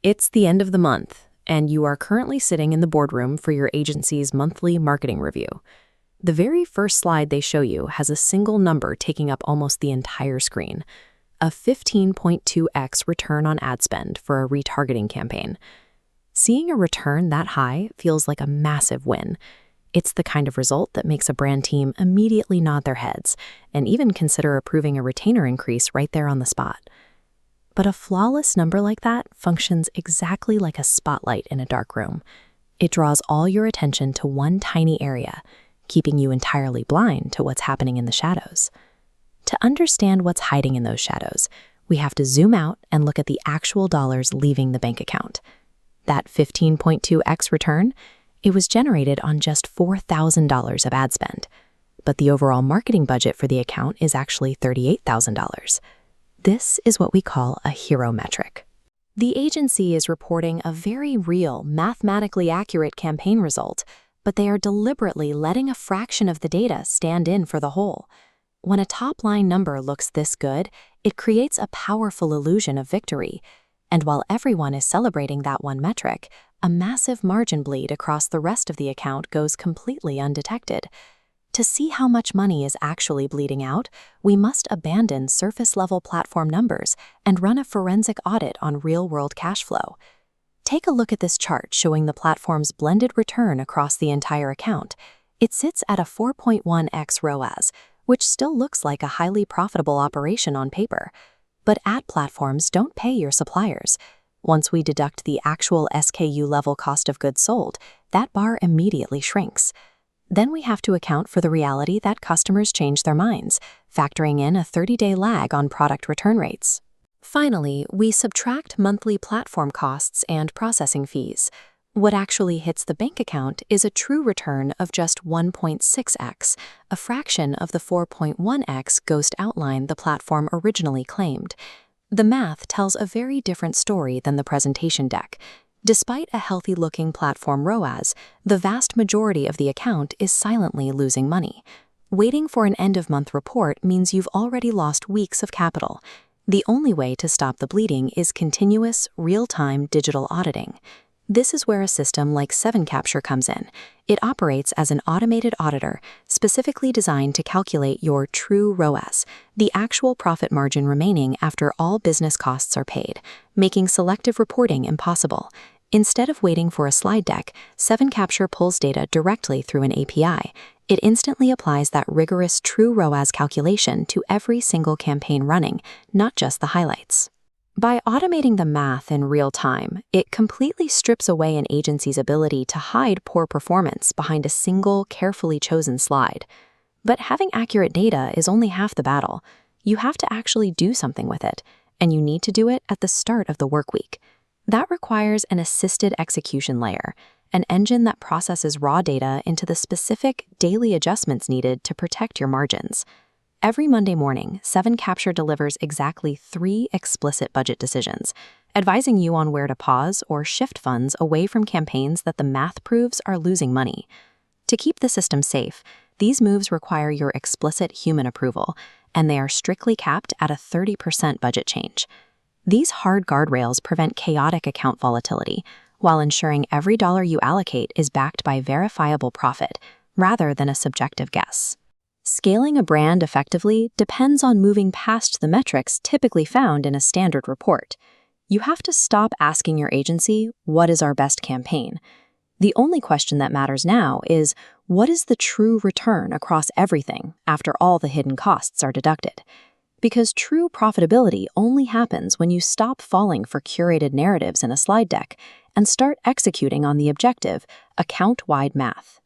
It's the end of the month, and you are currently sitting in the boardroom for your agency's monthly marketing review. The very first slide they show you has a single number taking up almost the entire screen, a 15.2x return on ad spend for a retargeting campaign. Seeing a return that high feels like a massive win. It's the kind of result that makes a brand team immediately nod their heads and even consider approving a retainer increase right there on the spot. But a flawless number like that functions exactly like a spotlight in a dark room. It draws all your attention to one tiny area, keeping you entirely blind to what's happening in the shadows. To understand what's hiding in those shadows, we have to zoom out and look at the actual dollars leaving the bank account. That 15.2x return, it was generated on just $4,000 of ad spend, but the overall marketing budget for the account is actually $38,000. This is what we call a hero metric. The agency is reporting a very real, mathematically accurate campaign result, but they are deliberately letting a fraction of the data stand in for the whole. When a top-line number looks this good, it creates a powerful illusion of victory. And while everyone is celebrating that one metric, a massive margin bleed across the rest of the account goes completely undetected. To see how much money is actually bleeding out, we must abandon surface-level platform numbers and run a forensic audit on real-world cash flow. Take a look at this chart showing the platform's blended return across the entire account. It sits at a 4.1x ROAS, which still looks like a highly profitable operation on paper. But ad platforms don't pay your suppliers. Once we deduct the actual SKU-level cost of goods sold, that bar immediately shrinks. Then we have to account for the reality that customers change their minds, factoring in a 30-day lag on product return rates. Finally, we subtract monthly platform costs and processing fees. What actually hits the bank account is a true return of just 1.6x, a fraction of the 4.1x ghost outline the platform originally claimed. The math tells a very different story than the presentation deck. Despite a healthy-looking platform ROAS, the vast majority of the account is silently losing money. Waiting for an end-of-month report means you've already lost weeks of capital. The only way to stop the bleeding is continuous, real-time digital auditing. This is where a system like 7Capture comes in. It operates as an automated auditor, specifically designed to calculate your true ROAS, the actual profit margin remaining after all business costs are paid, making selective reporting impossible. Instead of waiting for a slide deck, 7Capture pulls data directly through an API. It instantly applies that rigorous true ROAS calculation to every single campaign running, not just the highlights. By automating the math in real time, it completely strips away an agency's ability to hide poor performance behind a single, carefully chosen slide. But having accurate data is only half the battle. You have to actually do something with it, and you need to do it at the start of the work week. That requires an assisted execution layer, an engine that processes raw data into the specific daily adjustments needed to protect your margins. Every Monday morning, 7Capture delivers exactly 3 explicit budget decisions, advising you on where to pause or shift funds away from campaigns that the math proves are losing money. To keep the system safe, these moves require your explicit human approval, and they are strictly capped at a 30% budget change. These hard guardrails prevent chaotic account volatility, while ensuring every dollar you allocate is backed by verifiable profit, rather than a subjective guess. Scaling a brand effectively depends on moving past the metrics typically found in a standard report. You have to stop asking your agency, "What is our best campaign?" The only question that matters now is, what is the true return across everything after all the hidden costs are deducted? Because true profitability only happens when you stop falling for curated narratives in a slide deck and start executing on the objective, account-wide math.